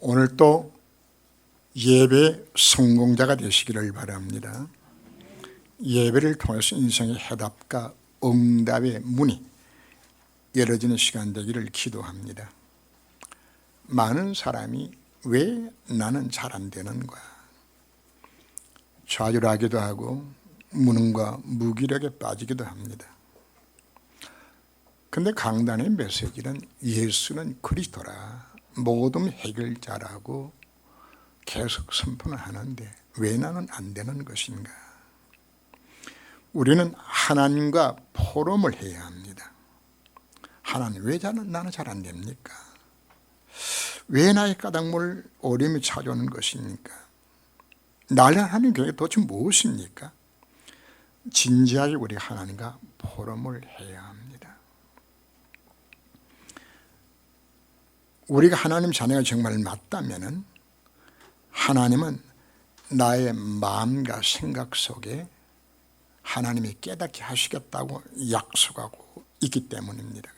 오늘 또 예배 성공자가 되시기를 바랍니다. 예배를 통해서 인생의 해답과 응답의 문이 열어지는 시간 되기를 기도합니다. 많은 사람이 왜 나는 잘 안 되는 거야? 좌절하기도 하고 무능과 무기력에 빠지기도 합니다. 근데 강단의 메시지는 예수는 그리스도라, 모든 해결자라고 계속 선포를 하는데 왜 나는 안 되는 것인가? 우리는 하나님과 포럼을 해야 합니다. 하나님, 왜 나는 잘 안 됩니까? 왜 나의 까닭을 어려움이 찾아오는 것입니까? 나를 하나님 교회가 도대체 무엇입니까? 진지하게 우리 하나님과 포럼을 해야 합니다. 우리가 하나님 자녀가 정말 맞다면 하나님은 나의 마음과 생각 속에 하나님이 깨닫게 하시겠다고 약속하고 있기 때문입니다.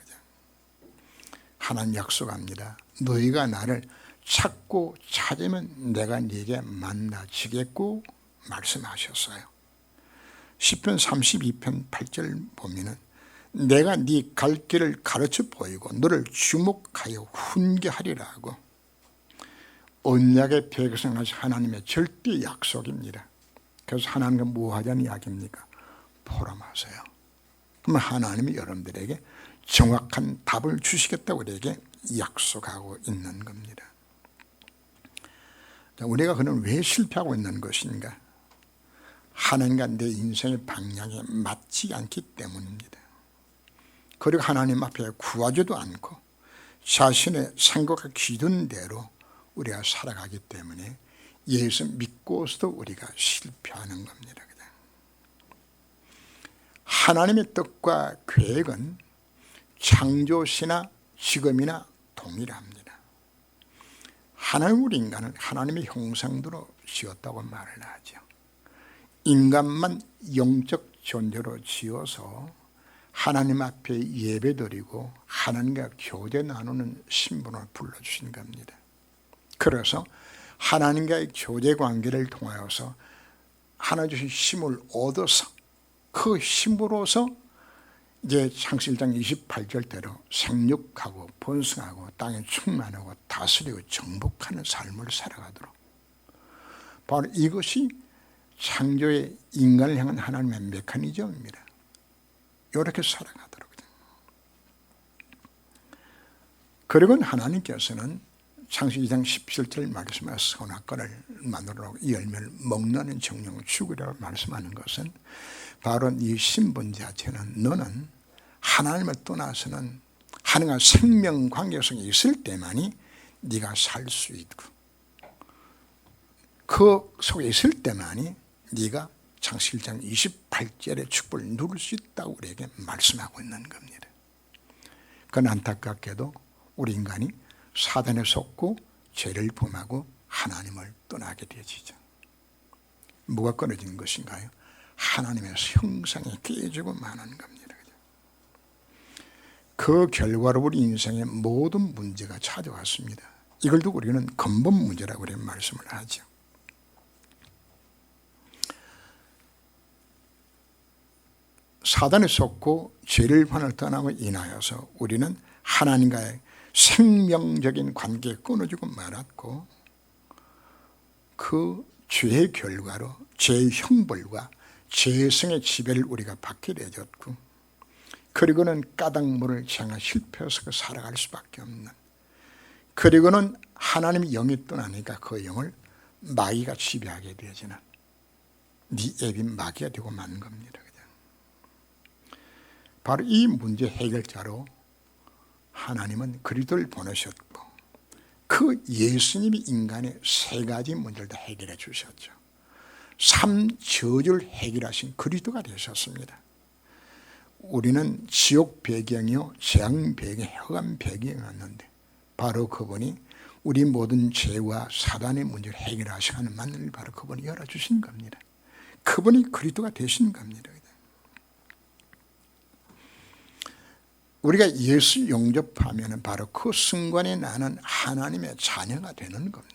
하나님 약속합니다. 너희가 나를 찾고 찾으면 내가 네게 만나지겠고 말씀하셨어요. 시편 32편 8절 보면은 내가 네 갈 길을 가르쳐 보이고 너를 주목하여 훈계하리라고. 언약의 백성하신 하나님의 절대 약속입니다. 그래서 하나님과 뭐 하자는 이야기입니까? 포럼하세요. 그러면 하나님이 여러분들에게 정확한 답을 주시겠다고 우리에게 약속하고 있는 겁니다. 우리가 그는 왜 실패하고 있는 것인가? 하나님과 내 인생의 방향에 맞지 않기 때문입니다. 그리고 하나님 앞에 구하지도 않고 자신의 생각과 기준대로 우리가 살아가기 때문에 예수 믿고서도 우리가 실패하는 겁니다. 하나님의 뜻과 계획은 창조시나 지금이나 동일합니다. 하나님 우리 인간을 하나님의 형상대로 지었다고 말을 하죠. 인간만 영적 존재로 지어서 하나님 앞에 예배드리고 하나님과 교제 나누는 신분을 불러주신 겁니다. 그래서 하나님과의 교제 관계를 통하여서 하나님 주신 힘을 얻어서 그 힘으로서 이제 창세기 1장 28절대로 생육하고 번성하고 땅에 충만하고 다스리고 정복하는 삶을 살아가도록, 바로 이것이 창조의 인간을 향한 하나님의 메커니즘입니다. 이렇게 살아가도록. 그리고 하나님께서는 창세기 2장 17절 말씀에 선악과를 만들어 열매를 먹는 정령을 죽으라고 말씀하는 것은 바로 이 신분 자체는 너는 하나님을 떠나서는 하나님과 생명 관계성이 있을 때만이 네가 살 수 있고 그 속에 있을 때만이 네가 창세기 1장 28절의 축복을 누릴 수 있다고 우리에게 말씀하고 있는 겁니다. 그건 안타깝게도 우리 인간이 사단에 속고 죄를 범하고 하나님을 떠나게 되어지죠. 뭐가 끊어지는 것인가요? 하나님의 형상이 깨지고 마는 겁니다. 그 결과로 우리 인생의 모든 문제가 찾아왔습니다. 이걸 두고 우리는 근본 문제라고 우리 말씀을 하죠. 사단에 속고 죄를 반을 떠나고 인하여서 우리는 하나님과의 생명적인 관계에 끊어지고 말았고, 그 죄의 결과로 죄의 형벌과 죄성의 지배를 우리가 받게 되었고, 그리고는 까닭물을 향해 실패해서 살아갈 수밖에 없는, 그리고는 하나님의 영이 떠나니까 그 영을 마귀가 지배하게 되어지는 네 앱이 마귀가 되고 마는 겁니다. 바로 이 문제 해결자로 하나님은 그리스도를 보내셨고, 그 예수님이 인간의 세 가지 문제를 다 해결해 주셨죠. 3저주를 해결하신 그리스도가 되셨습니다. 우리는 지옥 배경이요, 재앙 배경, 흑암 배경이었는데 바로 그분이 우리 모든 죄와 사단의 문제를 해결하시는 만을 바로 그분이 열어주신 겁니다. 그분이 그리스도가 되신 겁니다. 우리가 예수 영접하면 바로 그 순간에 나는 하나님의 자녀가 되는 겁니다.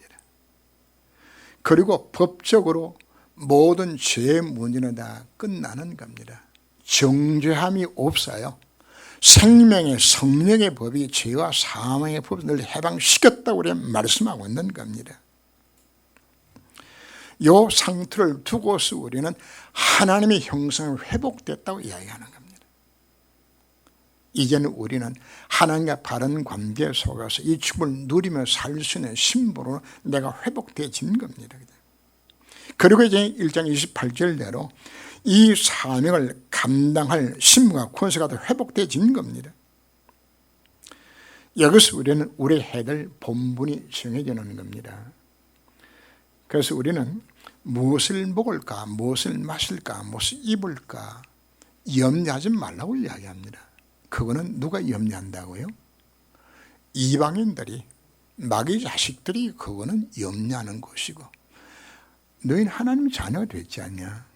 그리고 법적으로 모든 죄의 문제는 다 끝나는 겁니다. 정죄함이 없어요. 생명의 성령의 법이 죄와 사망의 법을 늘 해방시켰다고 우리가 말씀하고 있는 겁니다. 이 상태를 두고서 우리는 하나님의 형상을 회복됐다고 이야기하는 겁니다. 이제는 우리는 하나님과 바른 관계 속에서 이 축복을 누리며 살 수 있는 신분으로 내가 회복되어진 겁니다. 그리고 이제 1장 28절대로 이 사명을 감당할 신분과 권세가 더 회복되어진 겁니다. 여기서 우리는 우리 해야 될 본분이 정해지는 겁니다. 그래서 우리는 무엇을 먹을까, 무엇을 마실까, 무엇을 입을까 염려하지 말라고 이야기합니다. 그거는 누가 염려한다고요? 이방인들이, 마귀 자식들이 그거는 염려하는 것이고, 너희는 하나님의 자녀가 됐지 않냐?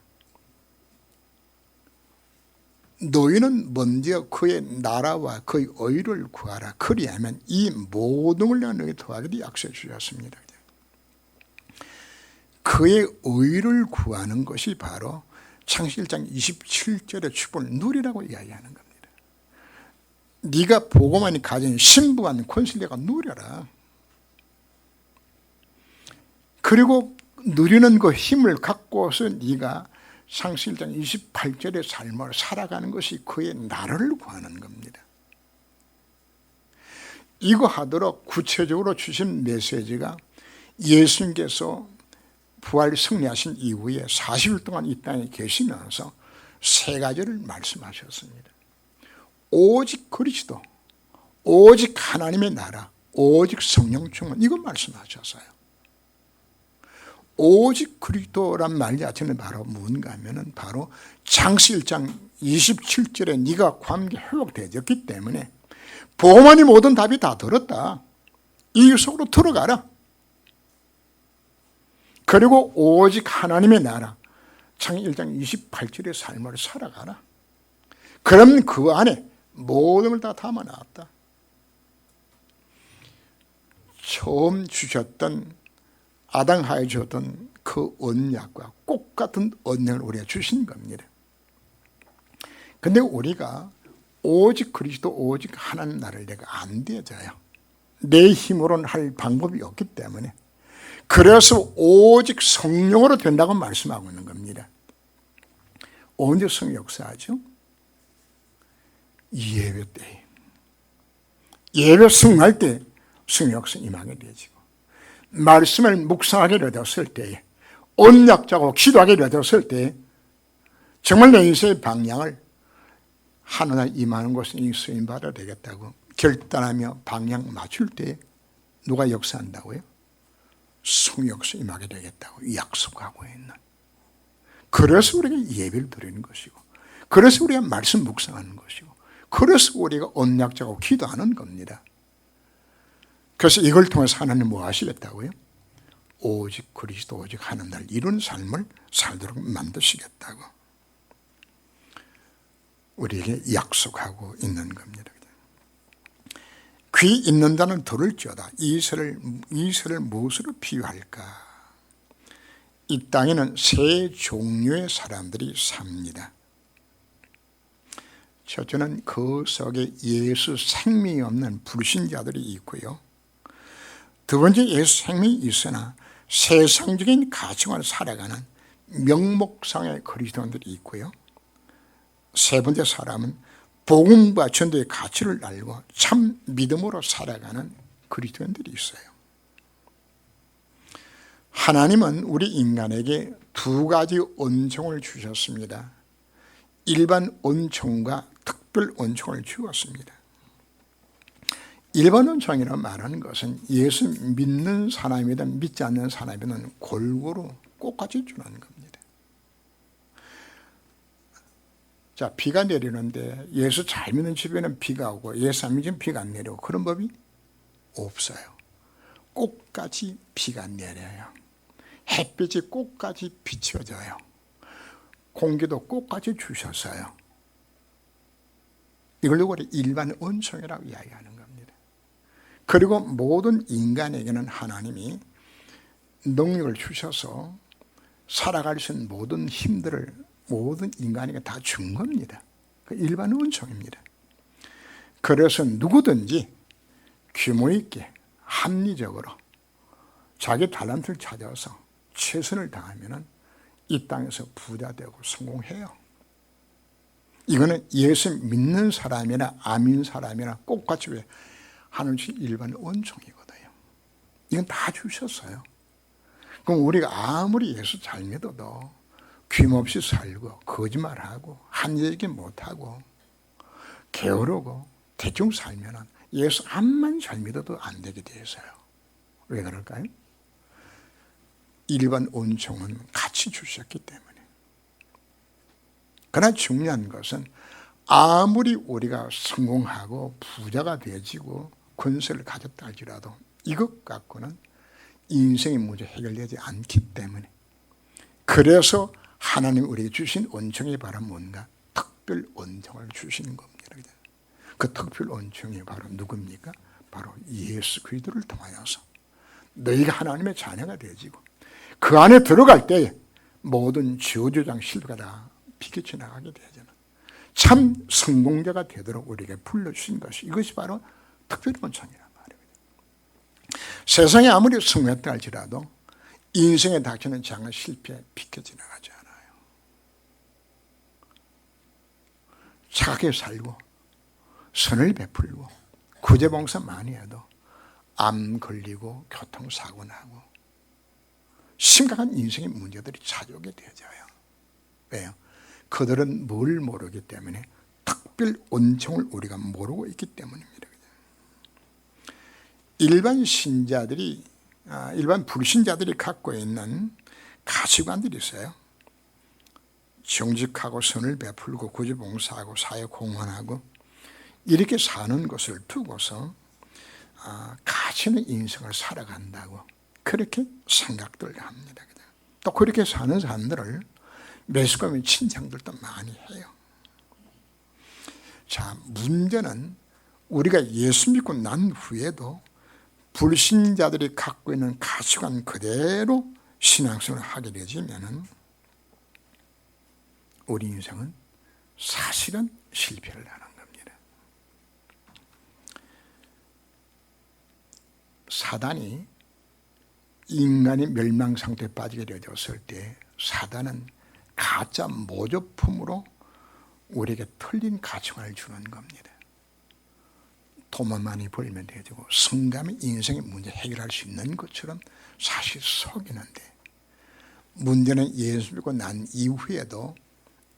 너희는 먼저 그의 나라와 그의 의를 구하라. 그리하면 이 모든 걸 내가 너희 더하기를 약속해 주셨습니다. 그의 의를 구하는 것이 바로 창세기 1장 27절의 축복을 누리라고 이야기하는 겁니다. 네가 복음만이 가진 신부한 권세를 내가 누려라. 그리고 누리는 그 힘을 갖고서 네가 창세기 1장 28절의 삶을 살아가는 것이 그의 나라를 구하는 겁니다. 이거 하도록 구체적으로 주신 메시지가 예수님께서 부활 승리하신 이후에 40일 동안 이 땅에 계시면서 세 가지를 말씀하셨습니다. 오직 그리스도, 오직 하나님의 나라, 오직 성령 충만, 이거 말씀하셨어요. 오직 그리스도란 말 자체는 바로 뭔가 하면은 바로 창세기 1장 27절에 네가 관계 회복되었기 때문에 복음만이 모든 답이 다 들었다. 이 속으로 들어가라. 그리고 오직 하나님의 나라, 창세기 1장 28절의 삶을 살아가라. 그럼 그 안에 모든 걸 다 담아 놨다. 처음 주셨던 아담하에 주었던 그 언약과 똑같은 언약을 우리가 주신 겁니다. 근데 우리가 오직 그리스도, 오직 하나님 나라를 내가 안 되어져요. 내 힘으로는 할 방법이 없기 때문에. 그래서 오직 성령으로 된다고 말씀하고 있는 겁니다. 언제 성령 역사하죠? 예배 때. 예배 승리할 때 성령 역사 임하게 되지고, 말씀을 묵상하게 되었을 때에, 언약자고 기도하게 되었을 때에 정말 내 인생의 방향을 하나님 임하는 것은 이 쓰임 받아야 되겠다고 결단하며 방향 맞출 때에 누가 역사한다고요? 성령 역사 임하게 되겠다고 약속하고 있는. 그래서 우리가 예배를 드리는 것이고, 그래서 우리가 말씀 묵상하는 것이고, 그래서 우리가 언약자고 기도하는 겁니다. 그래서 이걸 통해서 하나님 뭐 하시겠다고요? 오직 그리스도, 오직 하나님 나라를 이룬 삶을 살도록 만드시겠다고 우리에게 약속하고 있는 겁니다. 귀 있는 자는 들을지어다. 이스라엘 무엇으로 비유할까? 이 땅에는 세 종류의 사람들이 삽니다. 첫째는 그 속에 예수 생명이 없는 불신자들이 있고요. 두 번째, 예수 생명이 있으나 세상적인 가치관을 살아가는 명목상의 그리스도인들이 있고요. 세 번째 사람은 복음과 전도의 가치를 알고 참 믿음으로 살아가는 그리스도인들이 있어요. 하나님은 우리 인간에게 두 가지 은총을 주셨습니다. 일반 은총과 특별 은총을 주었습니다. 일반 은총이라고 말하는 것은 예수 믿는 사람이든 믿지 않는 사람이든 골고루 똑같이 주는 겁니다. 자, 비가 내리는데 예수 잘 믿는 집에는 비가 오고 예수 안 믿는 집에는 비가 안 내리고 그런 법이 없어요. 꽃같이 비가 내려요. 햇빛이 꽃같이 비춰져요. 공기도 꽃같이 주셨어요. 이걸 두고 일반 은총이라고 이야기하는 겁니다. 그리고 모든 인간에게는 하나님이 능력을 주셔서 살아갈 수 있는 모든 힘들을 모든 인간에게 다 준 겁니다. 그 일반 은총입니다. 그래서 누구든지 규모 있게 합리적으로 자기 탤런트를 찾아서 최선을 다하면 이 땅에서 부자 되고 성공해요. 이거는 예수 믿는 사람이나 안 믿는 사람이나 똑같이 하는 것이 일반 은총이거든요. 이건 다 주셨어요. 그럼 우리가 아무리 예수 잘 믿어도 귀없이 살고 거짓말하고 한얘기 못하고 게으르고 대충 살면 예수 암만 잘 믿어도 안 되게 돼 있어요. 왜 그럴까요? 일반 은총은 같이 주셨기 때문에. 그러나 중요한 것은 아무리 우리가 성공하고 부자가 되어지고 권세를 가졌다 할지라도 이것 갖고는 인생의 문제 해결되지 않기 때문에, 그래서 하나님 우리에게 주신 은총이 바로 뭔가? 특별 은총을 주시는 겁니다. 그 특별 은총이 바로 누굽니까? 바로 예수 그리스도를 통하여서 너희가 하나님의 자녀가 되어지고 그 안에 들어갈 때 모든 저주장 실패가 다 비켜쳐 나가게 되잖아. 참 성공자가 되도록 우리에게 불러주신 것이, 이것이 바로 특별 은총이란 말이에요. 세상에 아무리 성공했다 할지라도 인생에 닥치는 장애 실패에 비켜져 나가지 않아요. 착하게 살고 선을 베풀고 구제봉사 많이 해도 암 걸리고 교통사고 나고 심각한 인생의 문제들이 찾아오게 되어져요. 왜요? 그들은 뭘 모르기 때문에 특별 은총을 우리가 모르고 있기 때문입니다. 일반 신자들이, 일반 불신자들이 갖고 있는 가치관들이 있어요. 정직하고 선을 베풀고 구제봉사하고 사회 공헌하고 이렇게 사는 것을 두고서 가치 있는 인생을 살아간다고 그렇게 생각들 합니다. 또 그렇게 사는 사람들을 매스컴의 친창들도 많이 해요. 자, 문제는 우리가 예수 믿고 난 후에도 불신자들이 갖고 있는 가치관 그대로 신앙생활을 하게 되지면은 우리 인생은 사실은 실패를 하는 겁니다. 사단이 인간이 멸망 상태에 빠지게 되었을 때 사단은 가짜 모조품으로 우리에게 틀린 가치관을 주는 겁니다. 돈만 많이 벌면 되고 성감이 인생의 문제 해결할 수 있는 것처럼 사실 속이는데, 문제는 예수 믿고 난 이후에도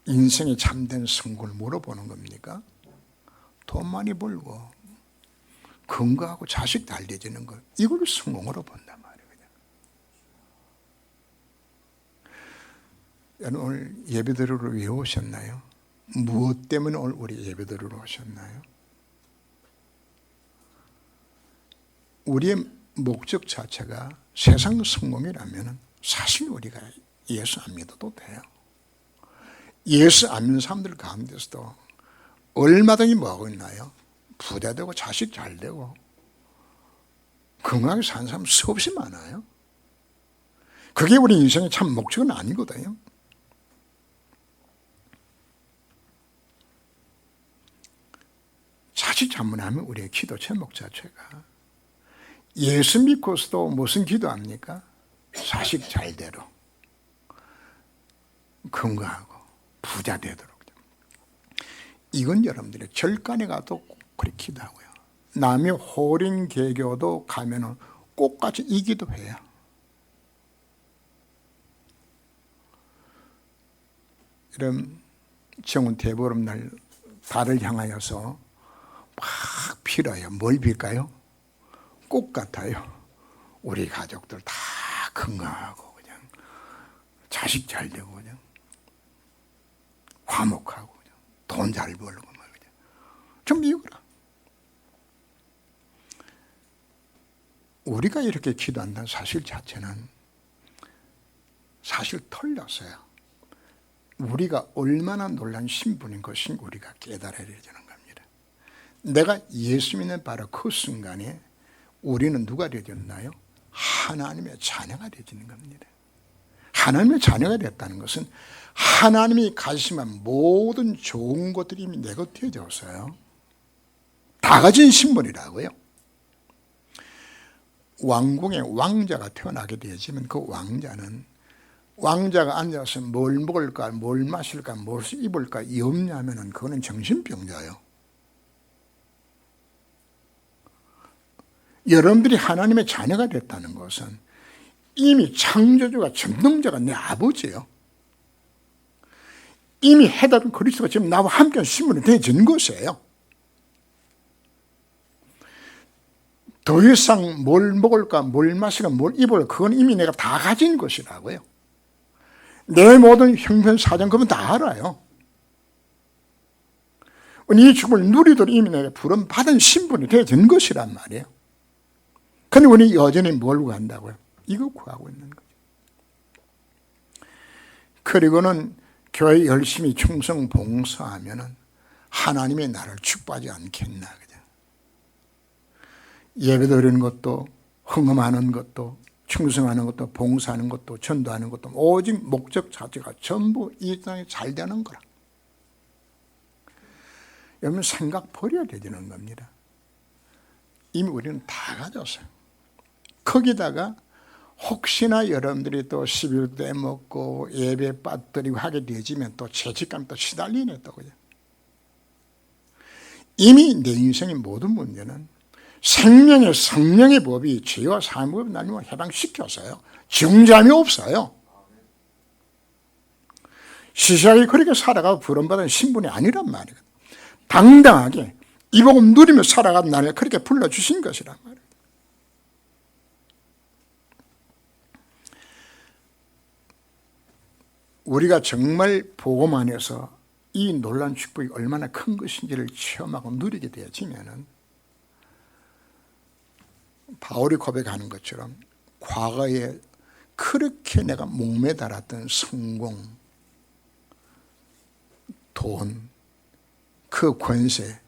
인생의 참된 성공을 물어보는 겁니까? 돈 많이 벌고 건강하고 자식 잘 되지는 것, 이걸 성공으로 본단 말이에요. 여러분 오늘 예배드리러 왜 오셨나요? 무엇 때문에 오늘 우리 예배드리러 오셨나요? 우리의 목적 자체가 세상 성공이라면 사실 우리가 예수 안 믿어도 돼요. 예수 안 믿는 사람들 가운데서도 얼마든지 뭐하고 있나요? 부자 되고 자식 잘 되고 건강하게 사는 사람 수없이 많아요. 그게 우리 인생의 참 목적은 아니거든요. 자칫 잘못하면 우리의 기도 제목 자체가 예수 믿고서도 무슨 기도합니까? 자식 잘되로 건강하고 부자 되도록. 이건 여러분들이 절간에 가도 그렇게 기도하고요. 남의 호린 개교도 가면은 꼭같이 이 기도해요. 이런 정원 대보름날 달을 향하여서 막 빌어요. 뭘 빌까요? 꽃 같아요. 우리 가족들 다 건강하고 그냥 자식 잘 되고 그냥 화목하고 그냥 돈 잘 벌고 막 그냥 좀 이거라. 우리가 이렇게 기도한다는 사실 자체는 사실 틀렸어요. 우리가 얼마나 놀란 신분인 것인 우리가 깨달아야 되는 겁니다. 내가 예수 믿는 바로 그 순간에 우리는 누가 되어졌나요? 하나님의 자녀가 되어지는 겁니다. 하나님의 자녀가 됐다는 것은 하나님이 가지신 모든 좋은 것들이 이미 내 것 되어졌어요. 다 가진 신분이라고요. 왕궁에 왕자가 태어나게 되어지면 그 왕자가 앉아서 뭘 먹을까, 뭘 마실까, 뭘 입을까 없냐면 그거는 정신병자예요. 여러분들이 하나님의 자녀가 됐다는 것은 이미 창조주가 전능자가 내 아버지예요. 이미 해답은 그리스도가 지금 나와 함께 신분이 되어진 것이에요. 더 이상 뭘 먹을까, 뭘 마실까, 뭘 입을까 그건 이미 내가 다 가진 것이라고요. 내 모든 형편사정 그건 다 알아요. 이 죽음을 누리도록 이미 내가 부름받은 신분이 되어진 것이란 말이에요. 그런데 우리 여전히 뭘 구한다고요? 이거 구하고 있는 거죠. 그리고는 교회 열심히 충성 봉사하면 하나님이 나를 축복하지 않겠나. 예배 드리는 것도, 헌금하는 것도, 충성하는 것도, 봉사하는 것도, 전도하는 것도 오직 목적 자체가 전부 이 땅에 잘 되는 거라. 여러분 생각 버려야 되는 겁니다. 이미 우리는 다 가졌어요. 거기다가 혹시나 여러분들이 또 11도 떼먹고 예배 빠뜨리고 하게 되지면 또 죄책감 또 시달리네 또 그죠. 이미 내 인생의 모든 문제는 생명의 성령의 법이 죄와 사함의 법이 나를 해방시켜서요. 정잠이 없어요. 시시하게 그렇게 살아가고 부름받은 신분이 아니란 말이에요. 당당하게 이 복음 누리며 살아가는 나를 그렇게 불러주신 것이란 말이에요. 우리가 정말 복음 안에서 이 놀라운 축복이 얼마나 큰 것인지를 체험하고 누리게 되어지면은 바울이 고백하는 것처럼 과거에 그렇게 내가 목매달았던 성공, 돈, 그 권세,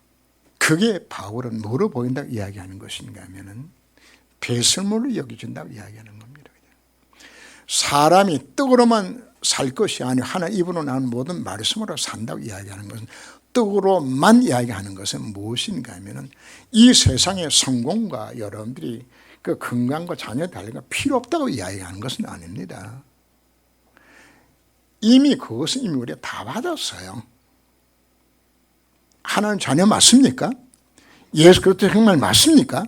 그게 바울은 뭐로 보인다고 이야기하는 것인가 하면은 배설물로 여겨진다고 이야기하는 겁니다. 사람이 떡으로만 살 것이 아니라 하나님 입으로 나오는 모든 말씀으로 산다고 이야기하는 것은, 떡으로만 이야기하는 것은 무엇인가 하면은 이 세상의 성공과 여러분들이 그 건강과 자녀 달리가 필요 없다고 이야기하는 것은 아닙니다. 이미 그것은 이미 우리가 다 받았어요. 하나님 자녀 맞습니까? 예수 그리스도 정말 맞습니까?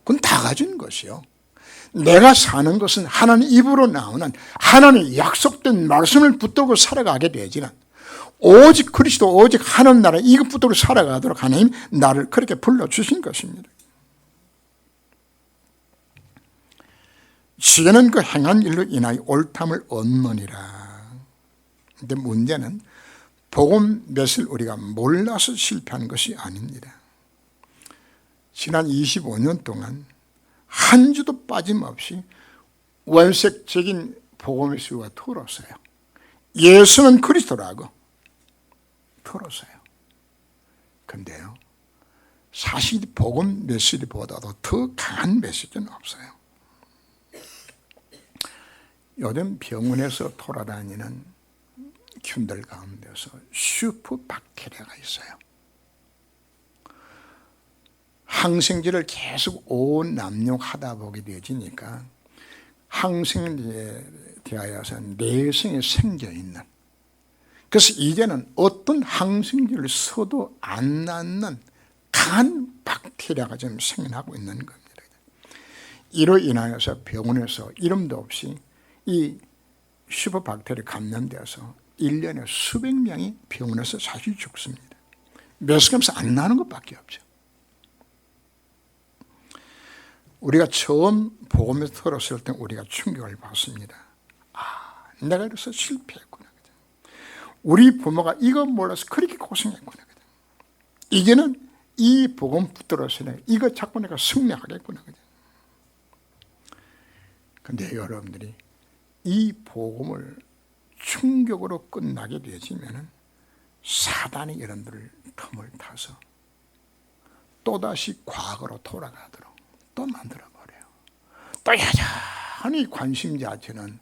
그건 다 가진 것이요. 내가 사는 것은 하나님 입으로 나오는 하나님의 약속된 말씀을 붙들고 살아가게 되지는 오직 그리스도 오직 하나님 나라 이것 붙들고 살아가도록 하나님 나를 그렇게 불러주신 것입니다. 지혜는 그 행한 일로 인하여 옳담을 얻느니라. 그런데 문제는 복음 몇을 우리가 몰라서 실패한 것이 아닙니다. 지난 25년 동안 한 주도 빠짐없이 원색적인 복음의 수가 틀었어요. 예수는 그리스도라고 틀었어요. 그런데요, 사실 복음 메시지보다도 더 강한 메시지는 없어요. 요즘 병원에서 돌아다니는 균들 가운데서 슈퍼박테리아가 있어요. 항생제를 계속 온 남용하다 보게 되어지니까 항생제에 대하여서 내성이 생겨있는, 그래서 이제는 어떤 항생제를 써도 안 낫는 강한 박테리아가 지금 생겨나고 있는 겁니다. 이로 인하여서 병원에서 이름도 없이 이 슈퍼박테리아 감염되어서 1년에 수백 명이 병원에서 사실 죽습니다. 몇 시간에서 안 나는 것밖에 없죠. 우리가 처음 복음에서 들었을 때 우리가 충격을 받습니다. 아, 내가 이래서 실패했구나. 우리 부모가 이거 몰라서 그렇게 고생했구나. 이제는 이 복음 붙들어서 이거 자꾸 내가 승리하겠구나. 그런데 여러분들이 이 복음을 충격으로 끝나게 되어지면 사단이 여러분들을 틈을 타서 또다시 과거로 돌아가도록 또 만들어버려요. 또 여전히 관심 자체는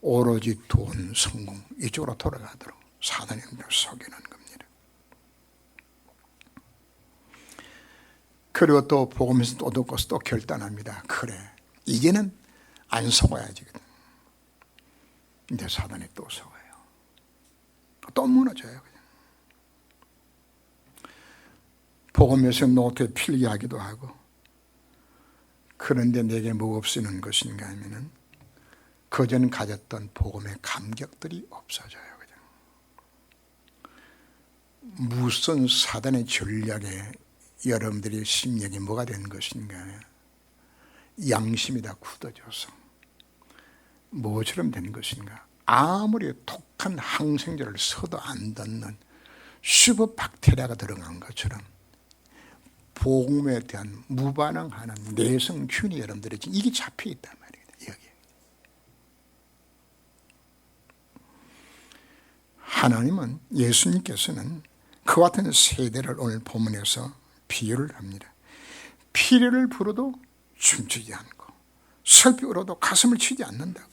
오로지 돈, 성공 이쪽으로 돌아가도록 사단이 속이는 겁니다. 그리고 또 복음에서 또 듣고 또 결단합니다. 그래, 이제는 안 속아야지. 근데 사단이 또 속아요. 또 무너져요. 그냥. 복음에서 노트에 필기하기도 하고. 그런데 내게 뭐가 없어지는 것인가 하면은 그전 가졌던 복음의 감격들이 없어져요. 그냥. 무슨 사단의 전략에 여러분들의 심령이 뭐가 된 것인가 하면 양심이 다 굳어져서 뭐처럼 된 것인가, 아무리 독한 항생제를 써도 안 닿는 슈퍼박테리아가 들어간 것처럼 복음에 대한 무반응하는 내성균이 여러분들이 지금 이게 잡혀 있단 말이에요. 여기 하나님은, 예수님께서는 그 같은 세대를 오늘 본문에서 비유를 합니다. 피리를 불어도 춤추지 않고 설비 울어도 가슴을 치지 않는다고.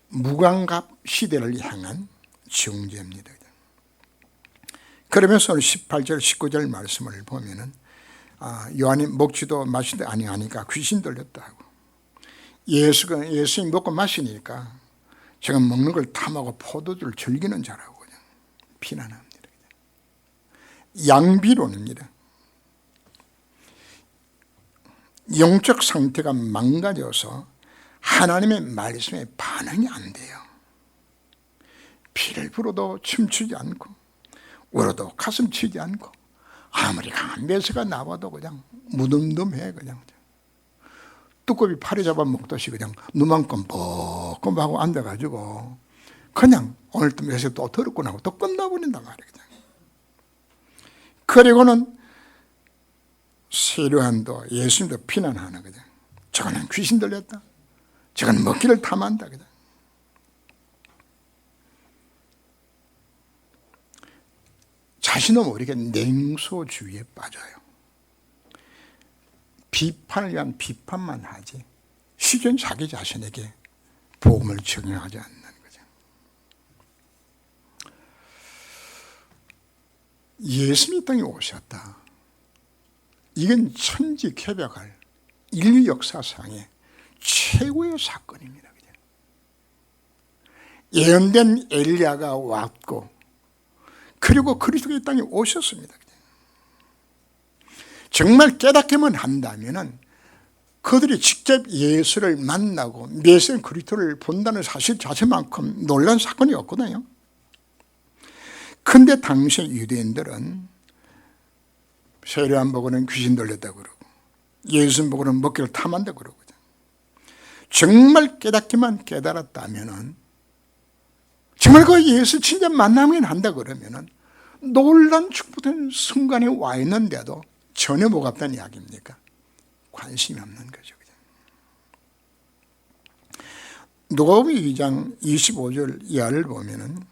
무감갑 시대를 향한 정죄입니다. 그러면서 18절 19절 말씀을 보면은 요한이 먹지도 마시도 아니하니까 귀신 들렸다고. 예수님 먹고 마시니까 지금 먹는 걸 탐하고 포도주를 즐기는 자라고 그냥 비난합니다. 양비론입니다. 영적 상태가 망가져서 하나님의 말씀에 반응이 안 돼요. 피를 불어도 춤추지 않고 울어도 가슴 치지 않고 아무리 강한 매서가 나와도 그냥 무덤덤해. 그냥 두꺼비 파리 잡아 먹듯이 그냥 눈만큼 뻐끔하고 앉아가지고 그냥 오늘 또 매서 또 더럽고 나고 또 끝나버린단 말이에요. 그냥. 그리고는 세류한도 예수님도 비난하는 거죠. 저거는 귀신 들렸다. 저건 먹기를 탐한다. 그냥. 자신도 모르게 냉소주의에 빠져요. 비판을 위한 비판만 하지 실전 자기 자신에게 복음을 적용하지 않는 거죠. 예수님이 땅에 오셨다. 이건 천지개벽할 인류 역사상의 최고의 사건입니다. 예언된 엘리야가 왔고 그리고 그리스도의 땅에 오셨습니다. 정말 깨닫기만 한다면 그들이 직접 예수를 만나고 메시아 그리스도를 본다는 사실 자체만큼 놀라운 사건이 없거든요. 그런데 당시 유대인들은 세례안 보고는 귀신 들렸다고 그러고 예수 보고는 먹기를 탐한다고 그러고 정말 깨닫기만 깨달았다면 정말 그 예수 진짜 만나면 한다 그러면 놀란 축복된 순간에 와 있는데도 전혀 뭐가 없다는 이야기입니까? 관심이 없는 거죠. 누가복음 2장 25절 이하를 보면은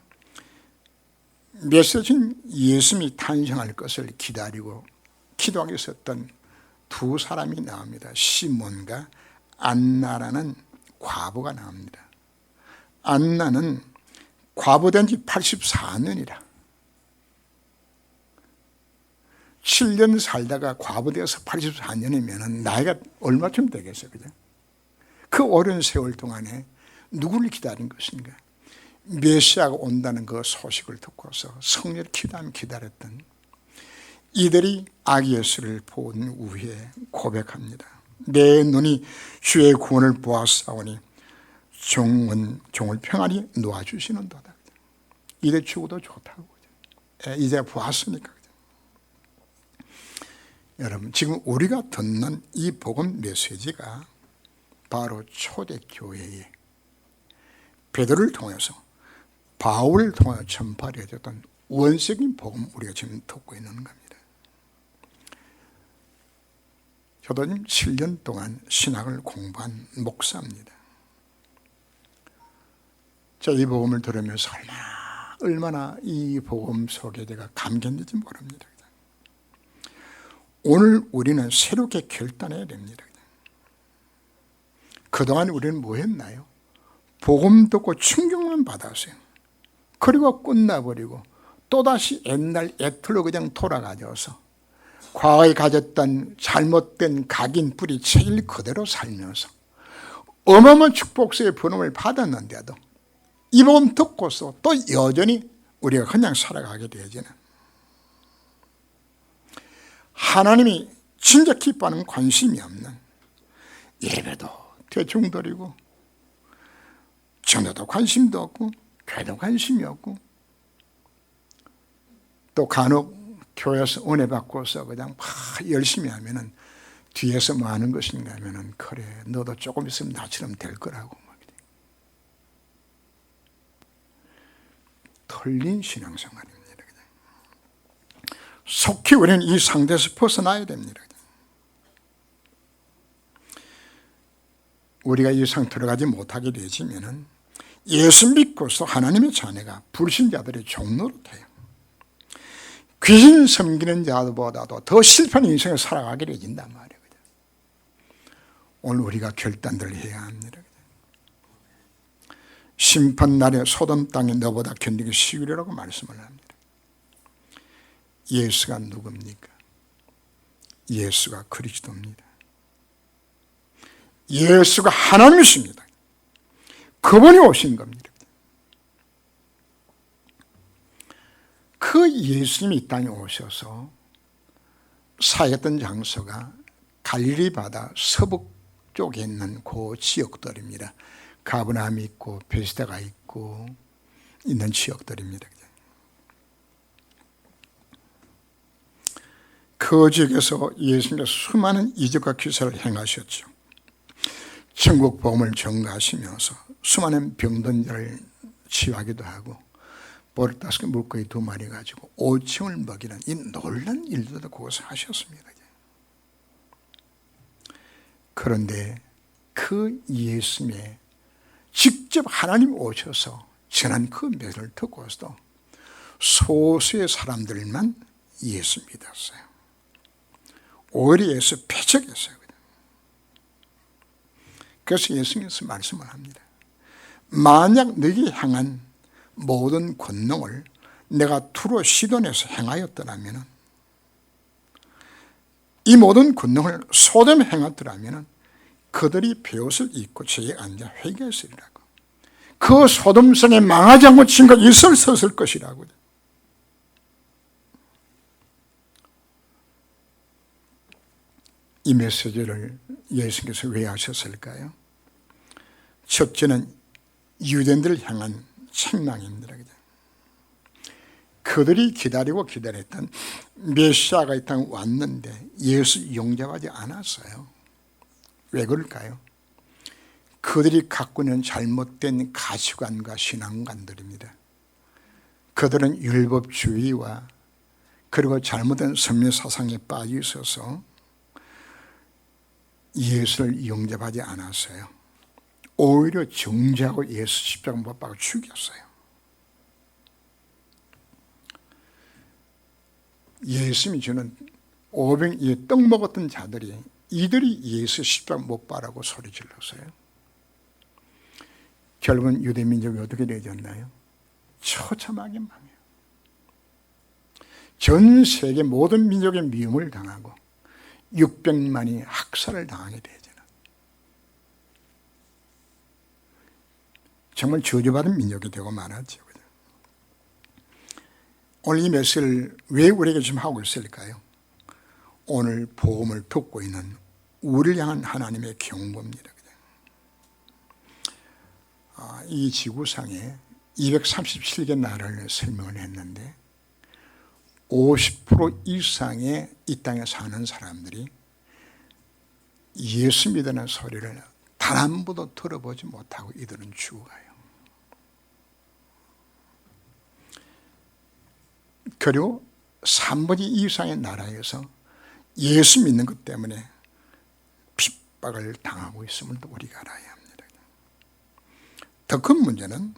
메시지는 예수님이 탄생할 것을 기다리고 기도하기 있었던 두 사람이 나옵니다. 시몬과 안나라는 과부가 나옵니다. 안나는 과부된 지 84년이라 7년 살다가 과부되어서 84년이면 나이가 얼마쯤 되겠어요? 그죠? 그 오랜 세월 동안에 누구를 기다린 것인가? 메시아가 온다는 그 소식을 듣고서 성령을 기도하며 기다렸던 이들이 아기 예수를 본 후에 고백합니다. 내 눈이 주의 구원을 보았사오니 종을 평안히 놓아주시는도다. 이래 죽어도 좋다고. 이제 보았으니까. 여러분, 지금 우리가 듣는 이 복음 메시지가 바로 초대교회의 베드로를 통해서 바울을 통해 전파를 해줬던 원색인 복음 우리가 지금 듣고 있는 겁니다. 저도 7년 동안 신학을 공부한 목사입니다. 자, 이 복음을 들으면서 얼마나 이 복음 속에 제가 감격했는지 모릅니다. 오늘 우리는 새롭게 결단해야 됩니다. 그동안 우리는 뭐 했나요? 복음 듣고 충격만 받았어요. 그리고 끝나버리고 또다시 옛날 애틀로 그냥 돌아가져서 과거에 가졌던 잘못된 각인 뿌리채일 그대로 살면서 어마어마한 축복수의 번음을 받았는데도 이 복음 듣고서 또 여전히 우리가 그냥 살아가게 되어지는, 하나님이 진짜 기뻐하는 관심이 없는, 예배도 대충 드리고 전도도 관심도 없고 교회도 관심이 없고, 또 간혹 교회에서 은혜 받고서 그냥 막 열심히 하면은 뒤에서 뭐 하는 것인가 하면은, 그래 너도 조금 있으면 나처럼 될 거라고 막 틀린 신앙생활입니다. 속히 우리는 이 상태에서 벗어나야 됩니다. 우리가 이 상태로 가지 못하게 되지면은 예수 믿고서 하나님의 자녀가 불신자들의 종로로 돼요. 귀신 섬기는 자보다도 더 실패한 인생을 살아가게 되진단 말이에요. 오늘 우리가 결단들을 해야 합니다. 심판날에 소돔 땅에 너보다 견디기 쉬우리라고 말씀을 합니다. 예수가 누굽니까? 예수가 그리스도입니다. 예수가 하나님이십니다. 그분이 오신 겁니다. 그 예수님이 이 땅에 오셔서 사역했던 장소가 갈릴리 바다 서북 쪽에 있는 그 지역들입니다. 가브나움이 있고 베스다가 있고 있는 지역들입니다. 그 지역에서 예수님께서 수많은 이적과 기사를 행하셨죠. 천국 복음을 전가하시면서 수많은 병든 자를 치유하기도 하고, 보리다섯 물고기 2마리 가지고 5층을 먹이는 이 놀라운 일들도 그것을 하셨습니다. 그런데 그 예수님의 직접 하나님 오셔서 전한 그 메시지를 듣고서도 소수의 사람들만 예수 믿었어요. 오히려 예수 배척했어요. 그래서 예수님께서 말씀을 합니다. 만약 너희에게 향한 모든 권능을 내가 두로 시돈에서 행하였더라면, 이 모든 권능을 소돔에 행했더라면 그들이 베옷을 입고 저에 앉아 회개했으리라고. 그 소돔성에 망하지 않고 친구가 있을 섰을 것이라고. 이 메시지를 예수님께서 왜 하셨을까요? 첫째는 유대인들을 향한 책망입니다. 그들이 기다리고 기다렸던 메시아가 이 땅에 왔는데 예수 영접하지 않았어요. 왜 그럴까요? 그들이 갖고 있는 잘못된 가치관과 신앙관들입니다. 그들은 율법주의와 그리고 잘못된 선미사상에 빠져 있어서 예수를 영접하지 않았어요. 오히려 정죄하고 예수 십자가 못 박아 죽였어요. 예수님이 주는 500의 떡 먹었던 자들이, 이들이 예수 십자가 못 박으라고 소리 질렀어요. 결국은 유대 민족이 어떻게 되어졌나요? 처참하게 망해요. 전 세계 모든 민족의 미움을 당하고 600만이 학살을 당하게 되잖아요. 정말 저주받은 민족이 되고 말았죠. 오늘 이 메시지를 왜 우리에게 지금 하고 있을까요? 오늘 복음을 듣고 있는 우리를 향한 하나님의 경고입니다. 이 지구상에 237개 나라를 설명을 했는데 50% 이상의 이 땅에 사는 사람들이 예수 믿는 소리를 단 한 번도 들어보지 못하고 이들은 죽어가요. 그리고 3분의 2 이상의 나라에서 예수 믿는 것 때문에 핍박을 당하고 있음을 우리가 알아야 합니다. 더 큰 문제는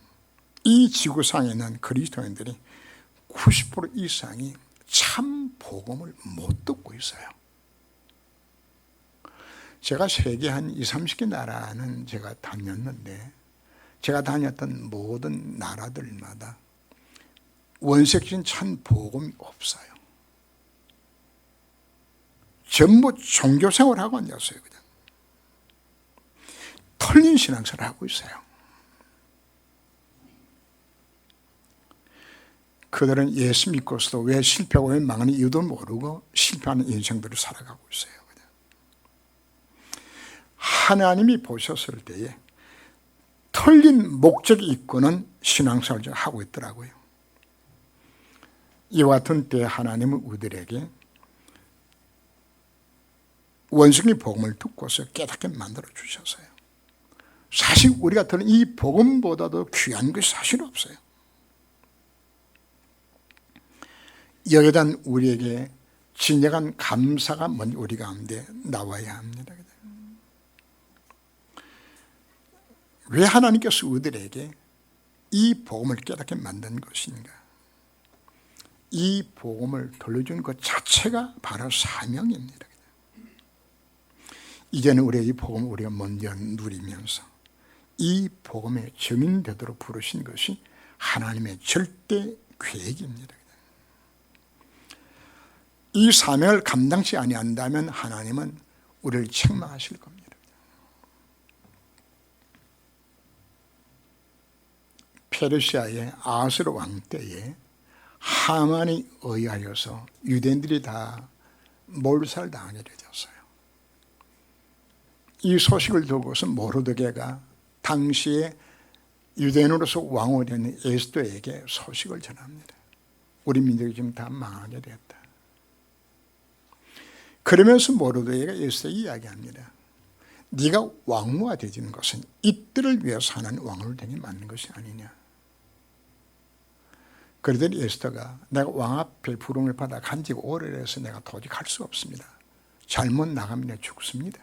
이 지구상에 있는 그리스도인들이 90% 이상이 참 복음을 못 듣고 있어요. 제가 세계 한 20, 30개 나라는 제가 다녔는데 제가 다녔던 모든 나라들마다 원색적인 참 복음이 없어요. 전부 종교생활하고 앉았어요. 그냥 털린 신앙생활을 하고 있어요. 그들은 예수 믿고서도 왜 실패하고 왜 망하는 이유도 모르고 실패하는 인생들을 살아가고 있어요. 그냥. 하나님이 보셨을 때에 털린 목적이 있고는 신앙생활을 하고 있더라고요. 이와 같은 때에 하나님은 우리들에게 원숭이 복음을 듣고서 깨닫게 만들어 주셨어요. 사실 우리가 들은 이 복음보다도 귀한 것이 사실 없어요. 여기에 대한 우리에게 진정한 감사가 먼저 우리 가운데 나와야 합니다. 왜 하나님께서 우리들에게 이 복음을 깨닫게 만든 것인가? 이 복음을 들려주는 것 자체가 바로 사명입니다. 이제는 우리의 이 복음을 우리가 먼저 누리면서 이 복음의 증인되도록 부르신 것이 하나님의 절대 계획입니다. 이 사명을 감당치 아니한다면 하나님은 우리를 책망하실 겁니다. 페르시아의 아수르 왕 때에 하만에 의하여서 유대인들이 다 몰살당하게 되었어요. 이 소식을 듣고서 모르드게가 당시에 유대인으로서 왕이 되는 에스더에게 소식을 전합니다. 우리 민족이 지금 다 망하게 되었다. 그러면서 모르드게가 에스더에게 이야기합니다. 네가 왕후가 되는 것은 이들을 위해서 하는 왕후를 되게 만든 것이 아니냐. 그러더니 에스더가 내가 왕 앞에 부름을 받아 간지 오래돼서 내가 도저히 갈 수 없습니다. 잘못 나가면 내가 죽습니다.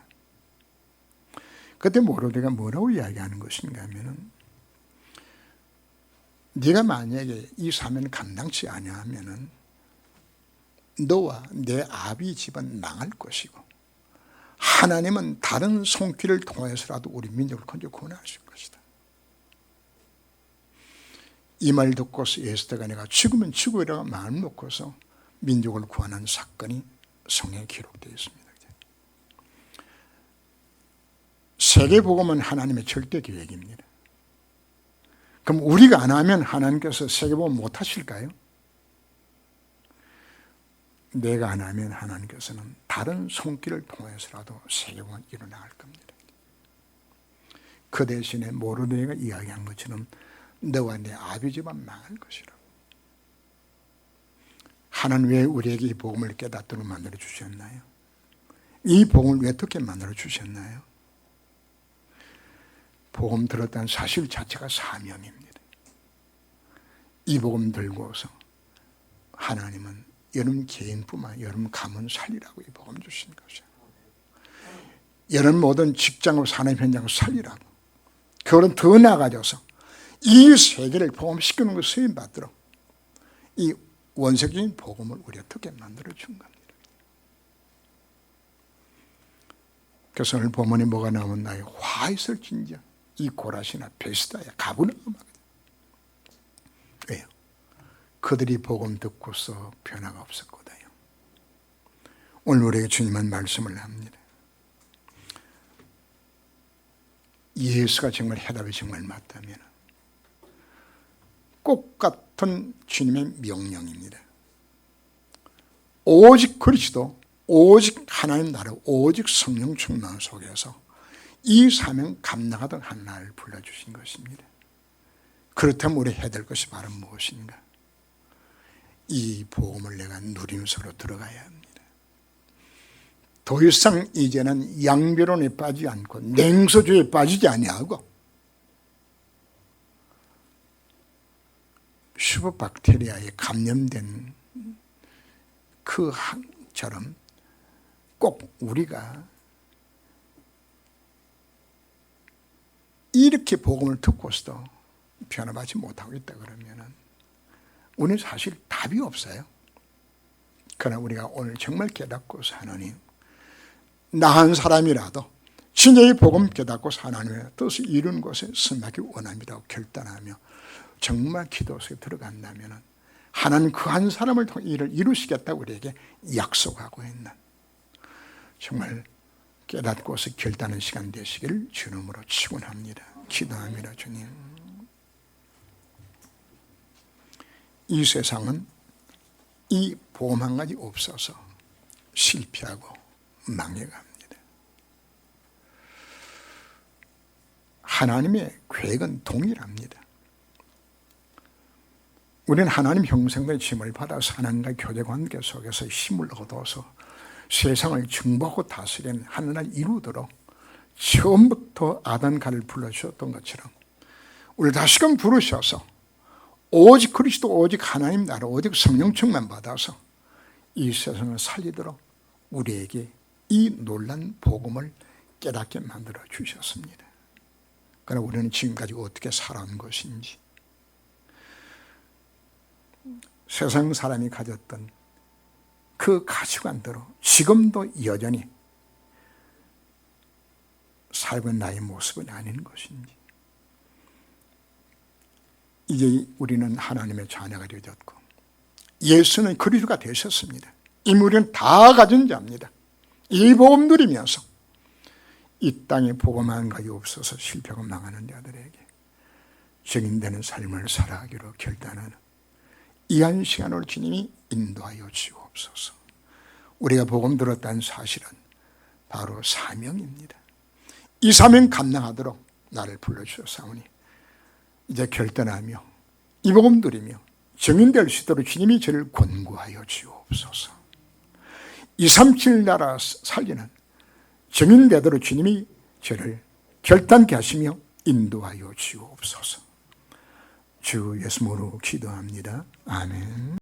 그때 모르드게가 뭐라고 이야기하는 것인가 하면은 네가 만약에 이 사명을 감당치 아니하면은 너와 내 아비 집은 망할 것이고 하나님은 다른 손길을 통해서라도 우리 민족을 건져 구원하실 것이다. 이 말 듣고서 에스더가 내가 죽으면 죽으리라고 마음 놓고서 민족을 구원한 사건이 성경에 기록되어 있습니다. 세계복음은 하나님의 절대 계획입니다. 그럼 우리가 안 하면 하나님께서 세계복음 못 하실까요? 내가 안 하면 하나님께서는 다른 손길을 통해서라도 세계복음을 일어나갈 겁니다. 그 대신에 모르드게가 이야기한 것처럼 너와 내 아비 집은 망할 것이라고. 하나님 왜 우리에게 이 복음을 깨닫도록 만들어 주셨나요? 이 복음을 왜 어떻게 만들어 주셨나요? 복음 들었다는 사실 자체가 사명입니다. 이 복음 들고서 하나님은 여러분 개인뿐만 여러분 가문 살리라고 이 복음 주신 것이에요. 여러분 모든 직장으로 사는 현장을 살리라고. 그거는 더 나아가져서 이 세계를 복음시키는 것 쓰임 받도록 이 원색적인 복음을 우리 어떻게 만들어 준 겁니다. 그래서 오늘 본문에 뭐가 나오나요? 화 있을진저 이 고라시나 베스다야 가버나움. 왜요? 그들이 복음 듣고서 변화가 없었거든요. 오늘 우리에게 주님은 말씀을 합니다. 예수가 정말 해답이 정말 맞다면 꼭 같은 주님의 명령입니다. 오직 그리스도, 오직 하나님 나라, 오직 성령 충만 속에서 이 사명 감당하던 하나를 불러주신 것입니다. 그렇다면 우리 해야 될 것이 바로 무엇인가? 이 복음을 내가 누리면서 들어가야 합니다. 더 이상 이제는 양비론에 빠지지 않고 냉소주의에 빠지지 아니하고 슈퍼박테리아에 감염된 그 항처럼 꼭 우리가 이렇게 복음을 듣고서도 변화받지 못하고 있다 그러면 우리는 사실 답이 없어요. 그러나 우리가 오늘 정말 깨닫고서 하나님 나한 사람이라도 진리의 복음 깨닫고 하나님의 뜻을 이루는 곳에 승하기 원합니다고 결단하며 정말 기도 속에 들어간다면 하나님 그 한 사람을 통해 일을 이루시겠다고 우리에게 약속하고 있는 정말 깨닫고서 결단하는 시간 되시기를 주님으로 축원합니다. 기도합니다. 주님, 이 세상은 이 복음 한 가지 없어서 실패하고 망해갑니다. 하나님의 계획은 동일합니다. 우리는 하나님 형성된 짐을 받아서 하나님과 교제 관계 속에서 힘을 얻어서 세상을 정복하고 다스리는 하나님을 이루도록 처음부터 아담가를 불러주셨던 것처럼 우리를 다시금 부르셔서 오직 그리스도, 오직 하나님 나라, 오직 성령 충만 받아서 이 세상을 살리도록 우리에게 이 놀란 복음을 깨닫게 만들어 주셨습니다. 그러나 우리는 지금까지 어떻게 살아온 것인지, 세상 사람이 가졌던 그 가치관대로 지금도 여전히 살고 있는 나의 모습은 아닌 것인지, 이제 우리는 하나님의 자녀가 되어졌고 예수는 그리스도가 되셨습니다. 이미 우리는 다 가진 자입니다. 이 복음 누리면서 이 땅에 복음 한 가지 없어서 실패하고 망하는 자들에게 증인되는 삶을 살아가기로 결단하는 이 한 시간을 주님이 인도하여 주옵소서. 우리가 복음 들었다는 사실은 바로 사명입니다. 이 사명 감당하도록 나를 불러주셨사오니 이제 결단하며 이 복음 누리며 증인될 수 있도록 주님이 저를 권고하여 주옵소서. 237 나라 살리는 증인되도록 주님이 저를 결단케 하시며 인도하여 주옵소서. 주 예수님으로 기도합니다. 아멘.